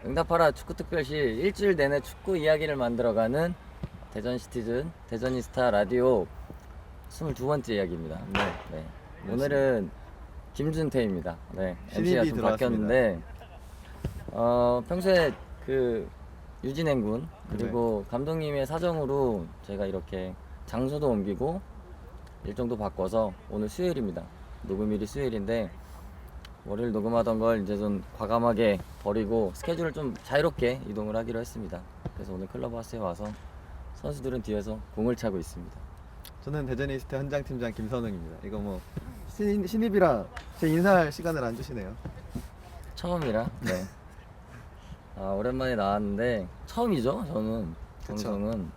응답하라 축구특별시 일주일 내내 축구 이야기를 만들어가는 대전시티즌 대전이스타 라디오 22번째 이야기입니다. 네. 오늘은 김준태입니다. 네, MC가 좀 바뀌었는데 평소에 그 유진행군 그리고 감독님의 사정으로 제가 이렇게 장소도 옮기고 일정도 바꿔서 오늘 수요일입니다. 녹음일이 수요일인데 월요일 녹음하던 걸 이제 좀 과감하게 버리고 스케줄을 좀 자유롭게 이동을 하기로 했습니다. 그래서 오늘 클럽하우스에 와서 선수들은 뒤에서 공을 차고 있습니다. 저는 대전이스트 현장팀장 김선웅입니다. 이거 뭐 신입이라 제 인사할 시간을 안 주시네요. 처음이라 네. 오랜만에 나왔는데 처음이죠. 저는 방송은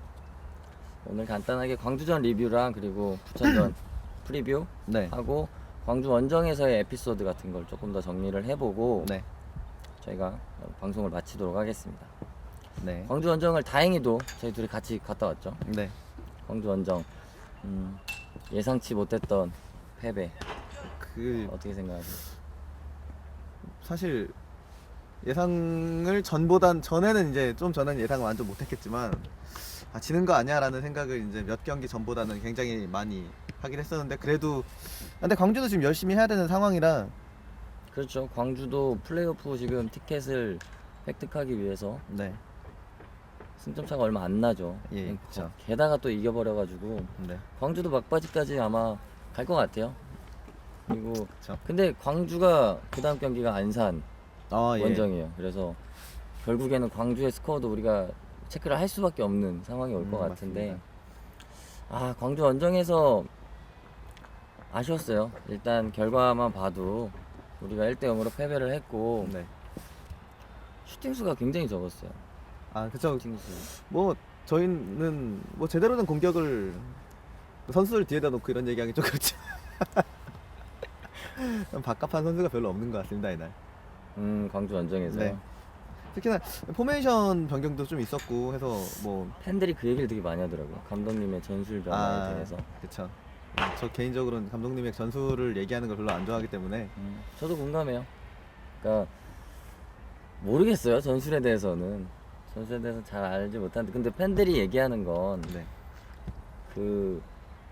오늘 간단하게 광주전 리뷰랑 그리고 부천전 프리뷰 네. 하고 광주 원정에서의 에피소드 같은 걸 조금 더 정리를 해보고 네. 저희가 방송을 마치도록 하겠습니다. 네. 광주 원정을 다행히도 저희 둘이 같이 갔다 왔죠. 네. 광주 원정 예상치 못했던 패배 어떻게 생각하세요? 사실 예상을 전에는 이제 좀 전에는 예상을 완전 못했겠지만 지는 거 아니야라는 생각을 이제 몇 경기 전보다는 굉장히 많이 하긴 했었는데 그래도 근데 광주도 지금 열심히 해야 되는 상황이라 그렇죠. 광주도 플레이오프 지금 티켓을 획득하기 위해서 네. 승점 차가 얼마 안 나죠. 예, 그쵸. 게다가 또 이겨버려가지고 네. 광주도 막바지까지 아마 갈 것 같아요. 그리고 그쵸. 근데 광주가 그 다음 경기가 안산 예. 원정이에요. 그래서 결국에는 광주의 스코어도 우리가 체크를 할 수밖에 없는 상황이 올 것 같은데 광주 원정에서 아쉬웠어요. 일단 결과만 봐도 우리가 1대0으로 패배를 했고 네. 슈팅 수가 굉장히 적었어요. 그쵸. 슈팅 수. 뭐 저희는 뭐 제대로 된 공격을 선수들 뒤에다 놓고 이런 얘기하기 좀 그렇지. 박갑한 선수가 별로 없는 것 같습니다 이날. 광주 원정에서요. 네. 특히나 포메이션 변경도 좀 있었고 해서 뭐 팬들이 그 얘기를 되게 많이 하더라고요. 감독님의 전술 변화에 대해서. 그쵸. 저 개인적으로는 감독님의 전술을 얘기하는 걸 별로 안 좋아하기 때문에 저도 공감해요. 그러니까 모르겠어요. 전술에 대해서는 잘 알지 못하는데 근데 팬들이 얘기하는 건 네. 그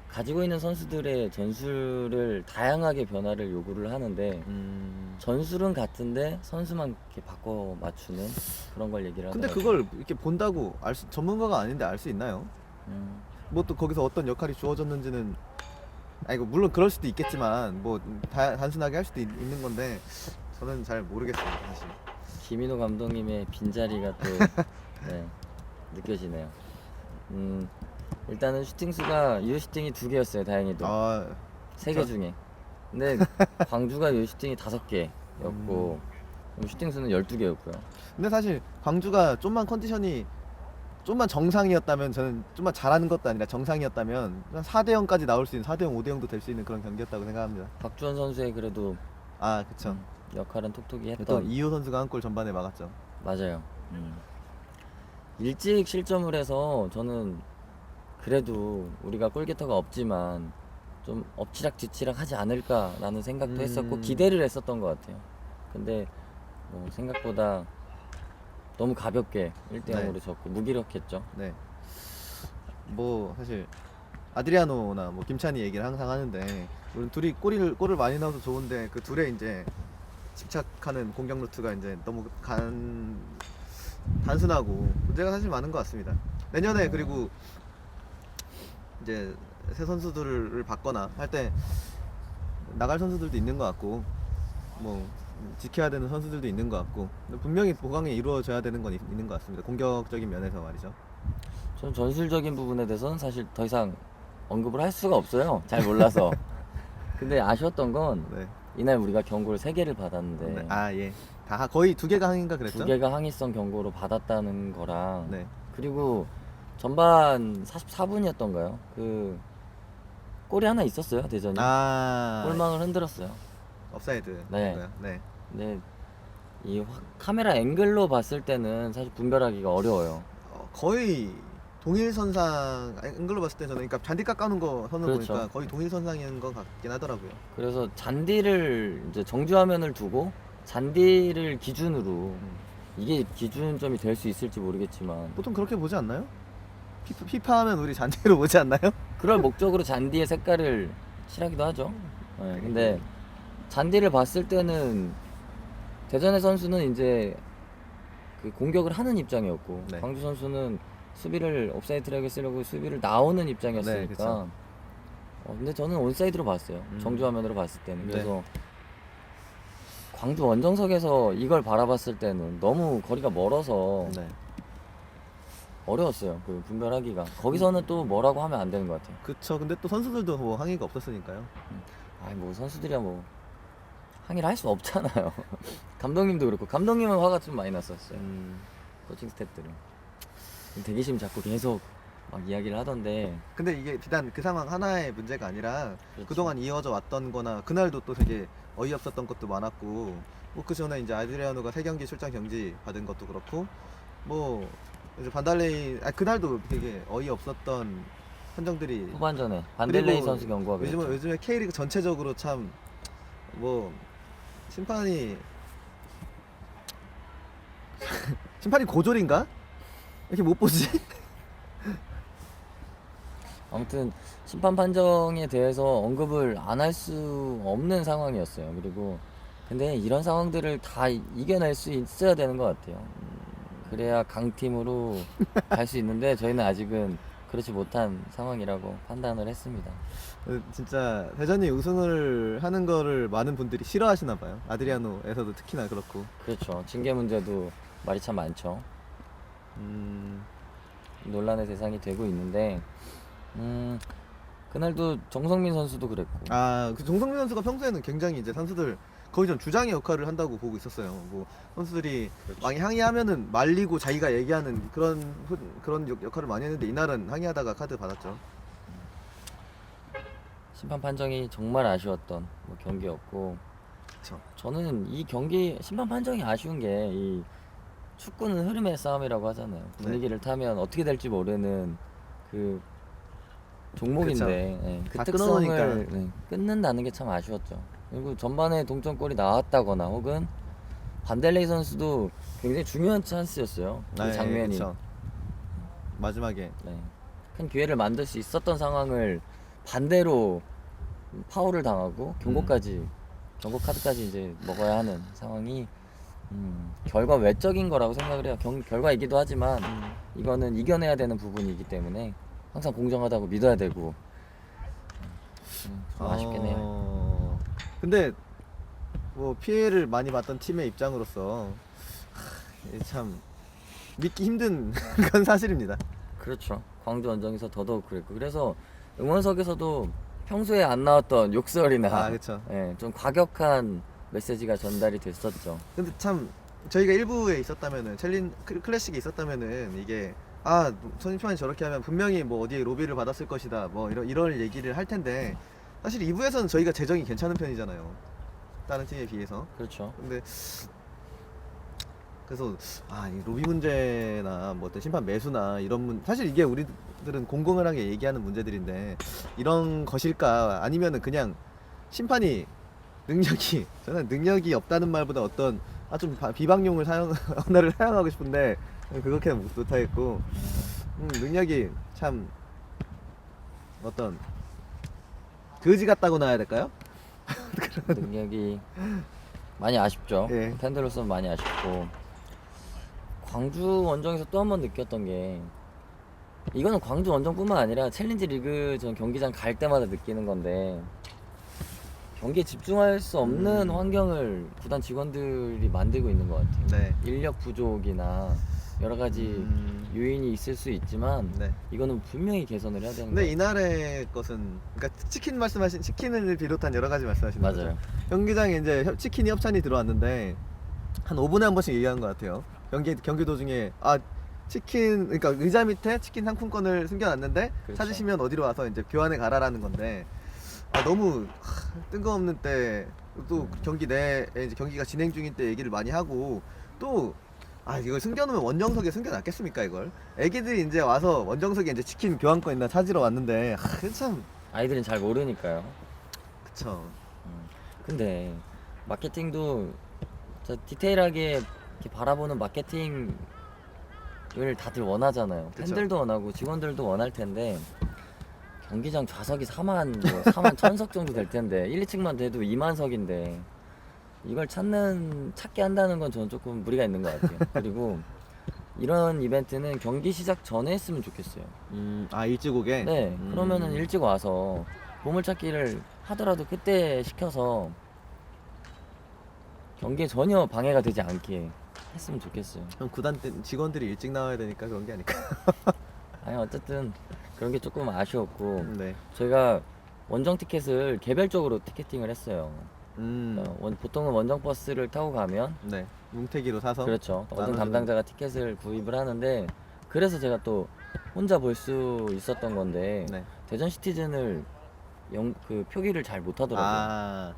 가지고 있는 선수들의 전술을 다양하게 변화를 요구를 하는데 전술은 같은데 선수만 이렇게 바꿔 맞추는 그런 걸 얘기를 근데 하더라고요. 그걸 이렇게 본다고 전문가가 아닌데 알 수 있나요? 뭐 또 거기서 어떤 역할이 주어졌는지는 이거 물론 그럴 수도 있겠지만 뭐 단순하게 할 수도 있는 건데 저는 잘 모르겠습니다 사실. 김인호 감독님의 빈자리가 또 네, 느껴지네요. 일단은 슈팅 수가 유효 슈팅이 2개였어요. 다행히도 3개 중에. 근데 광주가 유효 슈팅이 5개였고 슈팅 수는 12개였고요. 근데 사실 광주가 좀만 컨디션이 좀만 정상이었다면 저는 좀만 잘하는 것도 아니라 정상이었다면 4대0까지 나올 수 있는 4대0, 5대0도 될 수 있는 그런 경기였다고 생각합니다. 박주원 선수의 그래도 그쵸. 역할은 톡톡히 또 했던. 이호 선수가 한 골 전반에 막았죠. 맞아요. 일찍 실점을 해서 저는 그래도 우리가 골게터가 없지만 좀 엎치락뒤치락 하지 않을까라는 생각도 했었고 기대를 했었던 것 같아요. 근데 뭐 생각보다 너무 가볍게 1대0으로 졌고 무기력했죠. 네. 뭐 사실 아드리아노나 뭐 김찬희 얘기를 항상 하는데 우리 둘이 골을 많이 넣어서 좋은데 그 둘의 이제 집착하는 공격 루트가 이제 너무 단순하고 문제가 사실 많은 것 같습니다. 내년에 그리고 이제 새 선수들을 받거나 할 때 나갈 선수들도 있는 것 같고 뭐 지켜야 되는 선수들도 있는 것 같고 분명히 보강이 이루어져야 되는 건 있는 것 같습니다. 공격적인 면에서 말이죠. 전 전술적인 부분에 대해서는 사실 더 이상 언급을 할 수가 없어요. 잘 몰라서. 근데 아쉬웠던 건 네. 이날 우리가 경고를 3개를 받았는데 예. 다 거의 2개가 항의인가 그랬죠? 2개가 항의성 경고로 받았다는 거랑 네. 그리고 전반 44분이었던가요? 그 골이 하나 있었어요. 대전이 골망을 흔들었어요. 업사이드. 네. 네. 근데 이 카메라 앵글로 봤을 때는 사실 분별하기가 어려워요. 거의 동일선상 앵글로 봤을 때 저는 그러니까 잔디 깎아놓은 거 선을 그렇죠. 보니까 거의 동일선상인 것 같긴 하더라고요. 그래서 잔디를 이제 정주 화면을 두고 잔디를 기준으로 이게 기준점이 될 수 있을지 모르겠지만 보통 그렇게 보지 않나요? 피파 하면 우리 잔디로 보지 않나요? 그럴 목적으로 잔디의 색깔을 칠하기도 하죠. 네, 근데 잔디를 봤을 때는 대전의 선수는 이제 그 공격을 하는 입장이었고 네. 광주 선수는 수비를 옵사이드 트랙에 쓰려고 수비를 나오는 네, 입장이었으니까 그쵸. 근데 저는 온사이드로 봤어요. 음. 정주 화면으로 봤을 때는. 네. 그래서 광주 원정석에서 이걸 바라봤을 때는 너무 거리가 멀어서 네. 어려웠어요. 그 분별하기가. 거기서는 또 뭐라고 하면 안 되는 것 같아요. 그쵸. 근데 또 선수들도 뭐 항의가 없었으니까요. 아이 뭐 선수들이야 뭐 항의를 할 수 없잖아요. 감독님도 그렇고 감독님은 화가 좀 많이 났었어요. 코칭 스태프들은 대기심 잡고 계속 막 이야기를 하던데 근데 이게 비단 그 상황 하나의 문제가 아니라 그렇죠. 그동안 이어져 왔던 거나 그날도 또 되게 어이없었던 것도 많았고 뭐 그 전에 이제 아드리아노가 3경기 출장 경지 받은 것도 그렇고 뭐 이제 반달레이 그날도 되게 어이없었던 판정들이 후반전에 반델레이 그리고 선수 경고가 그랬죠. 요즘에 K리그 전체적으로 참 뭐 심판이 고졸인가? 이렇게 못 보지? 아무튼 심판 판정에 대해서 언급을 안 할 수 없는 상황이었어요. 그리고 근데 이런 상황들을 다 이겨낼 수 있어야 되는 것 같아요. 그래야 강팀으로 갈 수 있는데 저희는 아직은 그렇지 못한 상황이라고 판단을 했습니다. 진짜 대전이 우승을 하는 거를 많은 분들이 싫어하시나 봐요. 아드리아노에서도 특히나 그렇고. 그렇죠. 징계 문제도 말이 참 많죠. 논란의 대상이 되고 있는데 그날도 정성민 선수도 그랬고 그 정성민 선수가 평소에는 굉장히 이제 선수들 거의 좀 주장의 역할을 한다고 보고 있었어요. 뭐 선수들이 그렇죠. 많이 항의하면은 말리고 자기가 얘기하는 그런 역할을 많이 했는데 이날은 항의하다가 카드 받았죠. 심판 판정이 정말 아쉬웠던 뭐 경기였고 그렇죠. 저는 이 경기 심판 판정이 아쉬운 게 이 축구는 흐름의 싸움이라고 하잖아요. 분위기를 타면 어떻게 될지 모르는 그 종목인데 그 다 특성을 끊어놓으니까. 끊는다는 게 참 아쉬웠죠. 그리고 전반에 동점골이 나왔다거나 혹은 반델레이 선수도 굉장히 중요한 찬스였어요. 그 장면이 그쵸. 마지막에 큰 기회를 만들 수 있었던 상황을 반대로 파울을 당하고 경고 카드까지 이제 먹어야 하는 상황이 결과 외적인 거라고 생각을 해요. 결과이기도 하지만 이거는 이겨내야 되는 부분이기 때문에 항상 공정하다고 믿어야 되고 좀 아쉽긴 해요. 근데 뭐 피해를 많이 봤던 팀의 입장으로서 참 믿기 힘든 건 사실입니다. 그렇죠. 광주 원정에서 더더욱 그랬고 그래서 응원석에서도 평소에 안 나왔던 욕설이나 그쵸. 좀 과격한 메시지가 전달이 됐었죠. 근데 참 저희가 일부에 있었다면은 클래식에 있었다면은 이게 선임판이 저렇게 하면 분명히 뭐 어디에 로비를 받았을 것이다 뭐 이런 얘기를 할 텐데 사실 2부에서는 저희가 재정이 괜찮은 편이잖아요. 다른 팀에 비해서. 그렇죠. 근데 그래서 이 로비 문제나 뭐 어떤 심판 매수나 이런 사실 이게 우리들은 공공연하게 얘기하는 문제들인데 이런 것일까 아니면은 그냥 심판이 저는 능력이 없다는 말보다 어떤 좀 비방용을 언어를 사용하고 싶은데 그렇게 못하겠고 능력이 참 어떤 거지 같다고나 해야 될까요? 능력이 많이 아쉽죠. 예. 팬들로서는 많이 아쉽고 광주 원정에서 또 한 번 느꼈던 게 이거는 광주 원정뿐만 아니라 챌린지 리그 전 경기장 갈 때마다 느끼는 건데 경기에 집중할 수 없는 환경을 구단 직원들이 만들고 있는 것 같아요. 네. 인력 부족이나 여러 가지 요인이 있을 수 있지만 네. 이거는 분명히 개선을 해야 되는 것 근데 같아요. 이날의 것은 그러니까 치킨을 비롯한 여러 가지 말씀하시는 거죠. 맞아요. 경기장에 이제 치킨이 협찬이 들어왔는데 한 5분에 한 번씩 얘기하는 것 같아요. 경기 도중에 치킨 그러니까 의자 밑에 치킨 상품권을 숨겨놨는데 그렇죠. 찾으시면 어디로 와서 이제 교환해 가라라는 건데 너무 뜬금없는 때 또 경기 내에 이제 경기가 진행 중인 때 얘기를 많이 하고 또 이걸 숨겨놓으면 원정석에 숨겨놨겠습니까 이걸 애기들이 이제 와서 원정석에 이제 치킨 교환권 있나 찾으러 왔는데 참 아이들은 잘 모르니까요. 그쵸. 근데 마케팅도 저 디테일하게 이렇게 바라보는 마케팅을 다들 원하잖아요. 그쵸. 팬들도 원하고 직원들도 원할 텐데 경기장 좌석이 4만 1000석 정도 될 텐데 1, 2층만 돼도 2만 석인데 이걸 찾게 한다는 건 저는 조금 무리가 있는 것 같아요. 그리고 이런 이벤트는 경기 시작 전에 했으면 좋겠어요. 아 일찍 오게. 네, 그러면은 일찍 와서 보물찾기를 하더라도 그때 시켜서 경기에 전혀 방해가 되지 않게 했으면 좋겠어요. 그럼 구단 때 직원들이 일찍 나와야 되니까 그런 게 아닐까. 아니 어쨌든 그런 게 조금 아쉬웠고 네. 저희가 원정 티켓을 개별적으로 티켓팅을 했어요. 보통은 원정 버스를 타고 가면 네. 뭉태기로 사서. 그렇죠. 원정 나눠주는- 담당자가 티켓을 구입을 하는데 그래서 제가 또 혼자 볼 수 있었던 건데 네. 대전 시티즌을 그 표기를 잘 못하더라고요. 아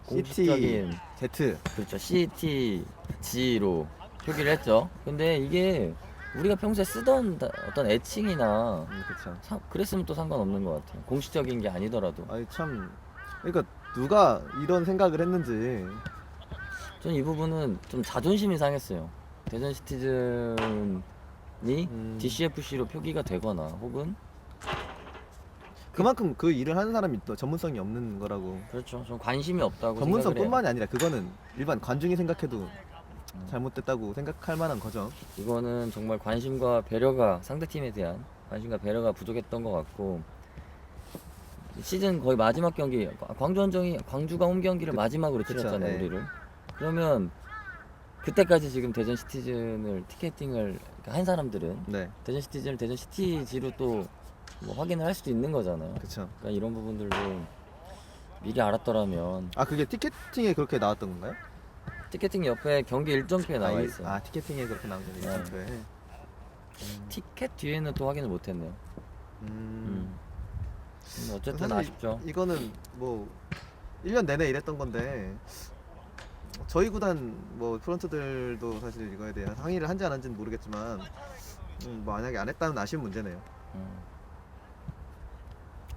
공식적인 Z. 그렇죠. CTG로 표기를 했죠. 근데 이게 우리가 평소에 쓰던 어떤 애칭이나 그렇죠. 그랬으면 또 상관없는 것 같아요. 공식적인 게 아니더라도. 아니 참 그러니까 누가 이런 생각을 했는지. 저는 이 부분은 좀 자존심이 상했어요. 대전 시티즌이 DCFC로 표기가 되거나 혹은 그만큼 그 일을 하는 사람이 또 전문성이 없는 거라고. 그렇죠. 좀 관심이 없다고 생각을 해요. 전문성뿐만이 아니라 그거는 일반 관중이 생각해도 잘못됐다고 생각할 만한 거죠. 이거는 정말 상대팀에 대한 관심과 배려가 부족했던 것 같고 시즌 거의 마지막 경기 광주가 홈 경기를 마지막으로 그쵸, 치렀잖아요. 네. 우리를. 그러면 그때까지 지금 대전 시티즌을 티켓팅을 한 사람들은 네. 대전 시티즌을 대전 시티지로 또 뭐 확인을 할 수도 있는 거잖아요. 그렇죠. 그러니까 이런 부분들도 미리 알았더라면 아 그게 티켓팅에 그렇게 나왔던 건가요? 티켓팅 옆에 경기 일정표에 나와 있어요. 아 티켓팅에 그렇게 나온 거죠. 네. 일정표에. 티켓 뒤에는 또 확인을 못했네요. 어쨌든 사실 아쉽죠. 이거는 뭐 1년 내내 이랬던 건데 저희 구단 뭐 프런트들도 사실 이거에 대한 항의를 한지 안 한지는 모르겠지만 만약에 안 했다면 아쉬운 문제네요.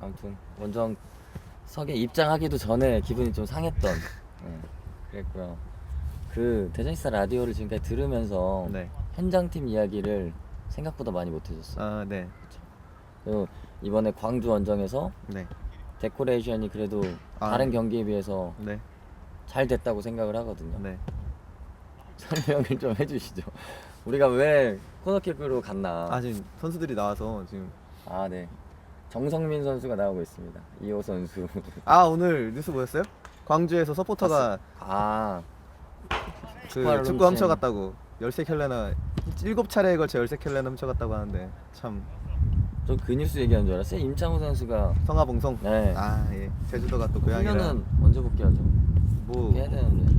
아무튼 원정석에 입장하기도 전에 기분이 좀 상했던 그랬고요. 그 대전시사 라디오를 지금까지 들으면서 네. 현장팀 이야기를 생각보다 많이 못 해줬어요. 아 네. 그리고 이번에 광주 원정에서 네. 데코레이션이 그래도 아. 다른 경기에 비해서 네. 잘 됐다고 생각을 하거든요. 네. 설명을 좀 해주시죠. 우리가 왜 코너킥으로 갔나? 아 지금 선수들이 나와서 지금 아, 네. 정성민 선수가 나오고 있습니다. 이호 선수. 아 오늘 뉴스 보셨어요? 광주에서 서포터가 그 축구화를 축구 훔친. 훔쳐갔다고 13켤레나 7차례에 걸쳐 13켤레나 훔쳐갔다고 하는데 참 저 그 뉴스 얘기하는 줄 알았어요. 임창호 선수가 성화봉송. 네. 아 예. 제주도가 또 고향이라 훈련은 언제 복귀하죠? 뭐 해야 되는데.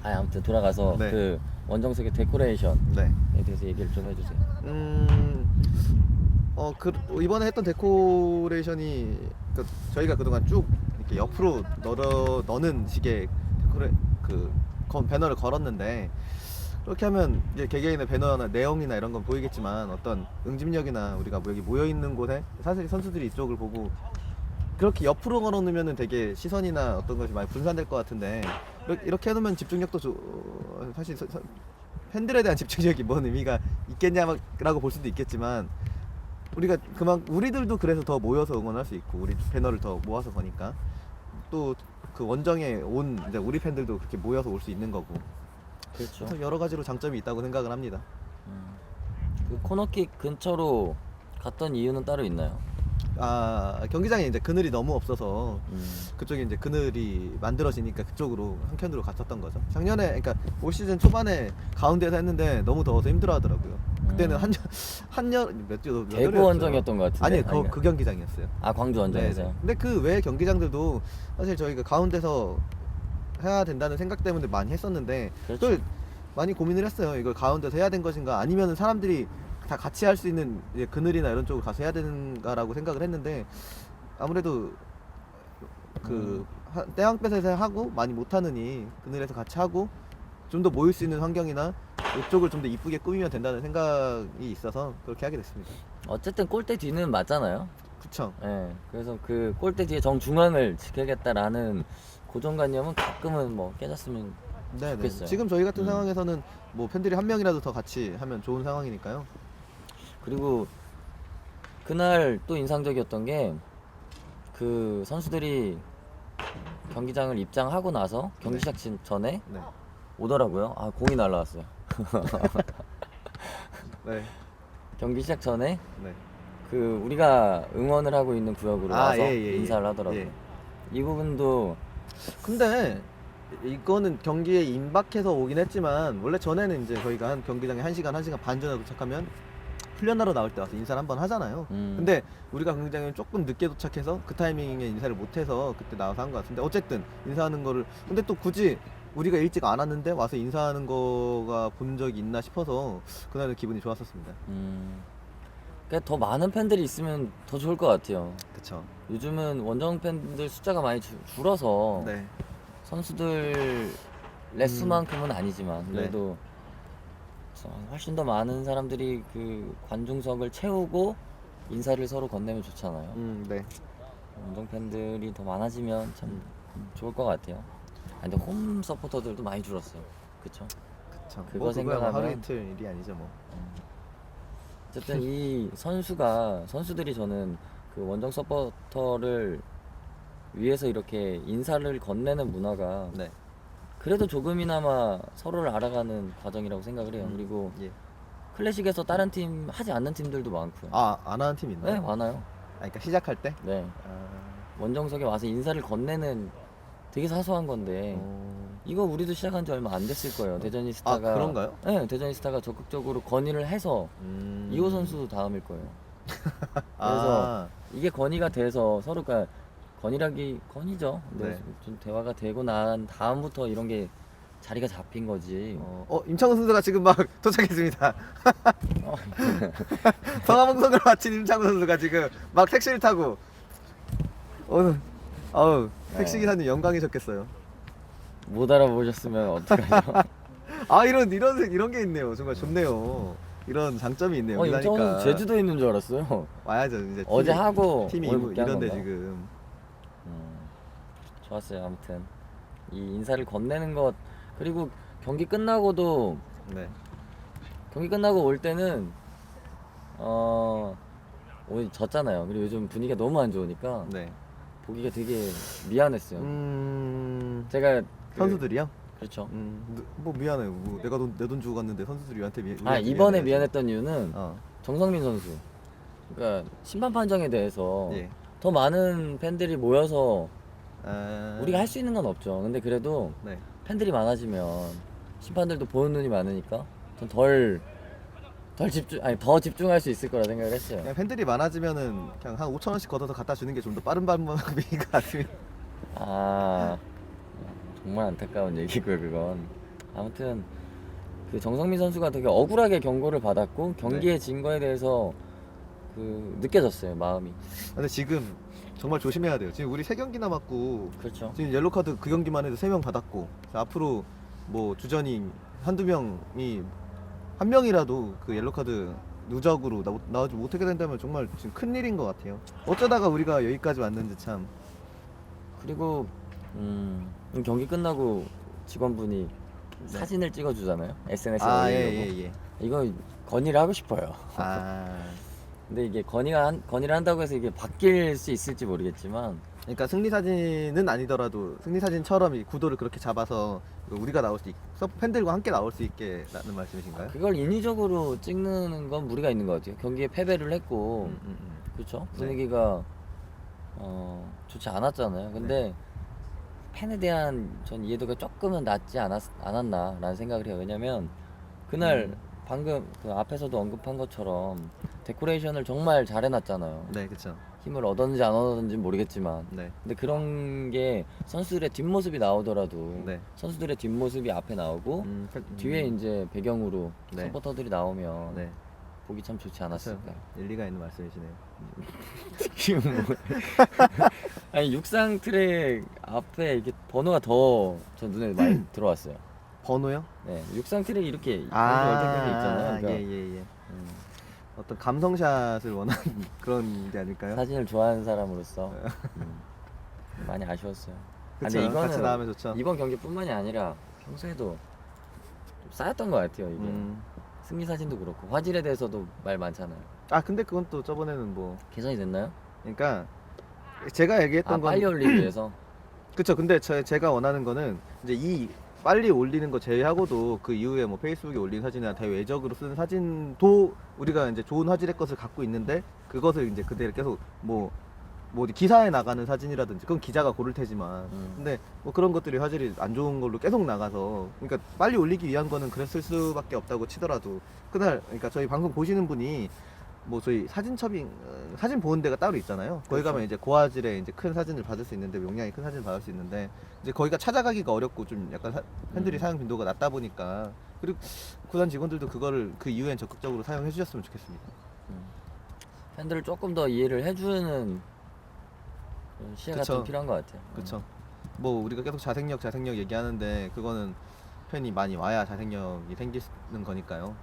아무튼 돌아가서 네. 그 원정석의 데코레이션에 네. 대해서 얘기를 좀 해주세요. 이번에 했던 데코레이션이 저희가 그동안 쭉 이렇게 옆으로 넣는 식의 배너를 걸었는데 그렇게 하면 이제 개개인의 배너나 내용이나 이런 건 보이겠지만 어떤 응집력이나 우리가 여기 모여 있는 곳에 사실 선수들이 이쪽을 보고 그렇게 옆으로 걸어놓으면 되게 시선이나 어떤 것이 많이 분산될 것 같은데 이렇게 해놓으면 집중력도 사실 팬들에 대한 집중력이 뭔 의미가 있겠냐라고 볼 수도 있겠지만 우리들도 그래서 더 모여서 응원할 수 있고 우리 배너를 더 모아서 거니까 또 그 원정에 온 이제 우리 팬들도 그렇게 모여서 올 수 있는 거고 그렇죠. 그래서 여러 가지로 장점이 있다고 생각을 합니다. 그 코너킥 근처로 갔던 이유는 따로 있나요? 경기장에 이제 그늘이 너무 없어서 그쪽에 이제 그늘이 만들어지니까 그쪽으로 한켠으로 갔었던 거죠. 작년에 그러니까 올 시즌 초반에 가운데서 했는데 너무 더워서 힘들어하더라고요. 그때는 대구 원정이었던 것 같은데. 아니 그 경기장이었어요. 광주 원정에서. 네네. 근데 그 외 경기장들도 사실 저희가 가운데서 해야 된다는 생각 때문에 많이 했었는데 그렇죠. 그걸 많이 고민을 했어요. 이걸 가운데서 해야 된 것인가 아니면 사람들이 다 같이 할 수 있는 이제 그늘이나 이런 쪽으로 가서 해야 되는가라고 생각을 했는데 아무래도 때왕볕에서 하고 많이 못하느니 그늘에서 같이 하고 좀 더 모일 수 있는 환경이나 이쪽을 좀 더 이쁘게 꾸미면 된다는 생각이 있어서 그렇게 하게 됐습니다. 어쨌든 골대 뒤는 맞잖아요. 그쵸. 예. 그래서 그 골대 뒤에 정중앙을 지켜야겠다라는 고정관념은 가끔은 뭐 깨졌으면 네, 좋겠어요. 지금 저희 같은 음. 상황에서는 뭐 팬들이 한 명이라도 더 같이 하면 좋은 상황이니까요. 그리고 그날 또 인상적이었던 게 그 선수들이 경기장을 입장하고 나서 경기 네. 시작 전에 네. 오더라고요. 아, 공이 날라왔어요. 네. 경기 시작 전에 네. 그 우리가 응원을 하고 있는 구역으로 와서 예. 인사를 하더라고요. 예. 이 부분도 근데 이거는 경기에 임박해서 오긴 했지만 원래 전에는 이제 저희가 한 경기장에 1시간 반 전에 도착하면 훈련하러 나올 때 와서 인사를 한번 하잖아요. 근데 우리가 경기장에 조금 늦게 도착해서 그 타이밍에 인사를 못해서 그때 나와서 한 것 같은데 어쨌든 인사하는 거를 근데 또 굳이 우리가 일찍 안 왔는데 와서 인사하는 거가 본 적이 있나 싶어서 그날은 기분이 좋았었습니다. 그러니까 더 많은 팬들이 있으면 더 좋을 것 같아요. 그쵸. 요즘은 원정 팬들 숫자가 많이 줄어서 네. 선수들 레수만큼은 아니지만 네. 그래도 훨씬 더 많은 사람들이 그 관중석을 채우고 인사를 서로 건네면 좋잖아요. 네. 원정 팬들이 더 많아지면 참 좋을 것 같아요. 근데 홈 서포터들도 많이 줄었어요. 그쵸? 그쵸. 그거 뭐 그거야 뭐 생각하면 하루 이틀 일이 아니죠 뭐. 어쨌든 이 선수들이 저는 그 원정 서포터를 위해서 이렇게 인사를 건네는 문화가 네. 그래도 조금이나마 서로를 알아가는 과정이라고 생각을 해요. 그리고 예. 클래식에서 다른 팀 하지 않는 팀들도 많고요. 안 하는 팀 있나요? 네, 많아요. 그러니까 시작할 때? 네, 원정석에 와서 인사를 건네는 되게 사소한 건데 이거 우리도 시작한 지 얼마 안 됐을 거예요. 대전이스타가 그런가요? 네, 대전이스타가 적극적으로 건의를 해서 이호 선수 다음일 거예요. 그래서 이게 건의가 돼서 서로가 건의죠. 근데 네. 좀 대화가 되고 난 다음부터 이런 게 자리가 잡힌 거지. 임창훈 선수가 지금 막 도착했습니다. 성화봉송을 마친 임창훈 선수가 지금 막 택시를 타고 오늘 택시 기사님 영광이셨겠어요. 못 알아보셨으면 어떡하죠? 이런 게 있네요. 정말 좋네요. 이런 장점이 있네요. 임창훈 그러니까 선수 제주도에 있는 줄 알았어요. 와야죠. 이제 어제 하고 팀이 오늘 복귀한 이런데 건가? 지금 좋았어요. 아무튼 이 인사를 건네는 것 그리고 경기 끝나고도 네. 경기 끝나고 올 때는 오늘 졌잖아요. 그리고 요즘 분위기가 너무 안 좋으니까 네. 보기가 되게 미안했어요. 제가 선수들이요? 그렇죠. 뭐 미안해요. 뭐 내가 내 돈 주고 갔는데 선수들이 우리한테 이번에 미안해야지. 미안했던 이유는 정성민 선수. 그러니까 심판 판정에 대해서 예. 더 많은 팬들이 모여서 아, 우리가 할 수 있는 건 없죠. 근데 그래도 네. 팬들이 많아지면 심판들도 보는 눈이 많으니까 좀 더 집중할 수 있을 거라 생각을 했어요. 그냥 팬들이 많아지면은 그냥 한 5,000원씩 걷어서 갖다 주는 게 좀 더 빠른 방법인 것 같습니다. 정말 안타까운 얘기고요, 그건. 아무튼 그 정성민 선수가 되게 억울하게 경고를 받았고 경기에 진 거에 대해서 그 느껴졌어요, 마음이. 근데 지금 정말 조심해야 돼요. 지금 우리 3경기 남았고 그렇죠. 지금 옐로 카드 그 경기만 해도 3명 받았고 앞으로 뭐 주전이 한두 명이 한 명이라도 그 옐로 카드 누적으로 나오지 못하게 된다면 정말 지금 큰 일인 것 같아요. 어쩌다가 우리가 여기까지 왔는지 참. 그리고 경기 끝나고 직원분이 사진을 찍어주잖아요. SNS에 올리려고. 예. 이거 건의를 하고 싶어요. 근데 이게 건의를 한다고 해서 이게 바뀔 수 있을지 모르겠지만 그러니까 승리 사진은 아니더라도 승리 사진처럼 이 구도를 그렇게 잡아서 우리가 나올 수 팬들과 함께 나올 수 있게라는 말씀이신가요? 그걸 인위적으로 찍는 건 무리가 있는 것 같아요. 경기에 패배를 했고 그렇죠. 네. 분위기가 좋지 않았잖아요. 근데 팬에 대한 전 이해도가 조금은 낮지 않았나라는 생각을 해요. 왜냐면 그날 방금 그 앞에서도 언급한 것처럼 데코레이션을 정말 잘 해놨잖아요. 네, 그렇죠. 힘을 얻었는지 안 얻었는지 모르겠지만 네. 근데 그런 게 선수들의 뒷모습이 나오더라도 네. 선수들의 뒷모습이 앞에 나오고 뒤에 이제 배경으로 네. 서포터들이 나오면 네. 보기 참 좋지 않았을까. 일리가 있는 말씀이시네요. 지금 뭐 아니 육상 트랙 앞에 이게 번호가 더 저 눈에 많이 들어왔어요. 번호요? 네, 육상 트랙이 이렇게 연결된 게 있잖아요. 그러니까 예. 어떤 감성샷을 원하는 그런 게 아닐까요? 사진을 좋아하는 사람으로서 많이 아쉬웠어요. 그쵸, 근데 같이 이거는 나오면 좋죠. 이번 경기뿐만이 아니라 평소에도 좀 쌓였던 것 같아요 이게. 승리 사진도 그렇고 화질에 대해서도 말 많잖아요. 아 근데 그건 또 저번에는 뭐 개선이 됐나요? 그러니까 제가 얘기했던 아 건 빨리 올리기 위해서. 그쵸. 근데 제가 원하는 거는 이제 이 빨리 올리는 거 제외하고도 그 이후에 뭐 페이스북에 올린 사진이나 대외적으로 쓰는 사진도 우리가 이제 좋은 화질의 것을 갖고 있는데 그것을 이제 그대로 계속 뭐 어디 기사에 나가는 사진이라든지 그건 기자가 고를 테지만 근데 뭐 그런 것들이 화질이 안 좋은 걸로 계속 나가서 그러니까 빨리 올리기 위한 거는 그랬을 수밖에 없다고 치더라도 그날 그러니까 저희 방송 보시는 분이 뭐 저희 사진첩이 사진 보는 데가 따로 있잖아요. 거기 그렇죠. 가면 이제 고화질의 이제 큰 사진을 받을 수 있는데 용량이 큰 사진을 받을 수 있는데 이제 거기가 찾아가기가 어렵고 좀 약간 팬들이 사용 빈도가 낮다 보니까 그리고 구단 직원들도 그거를 그 이후엔 적극적으로 사용해 주셨으면 좋겠습니다. 팬들을 조금 더 이해를 해주는 그런 시야가 그쵸. 좀 필요한 것 같아요. 그렇죠. 뭐 우리가 계속 자생력 얘기하는데 그거는 팬이 많이 와야 자생력이 생기는 거니까요.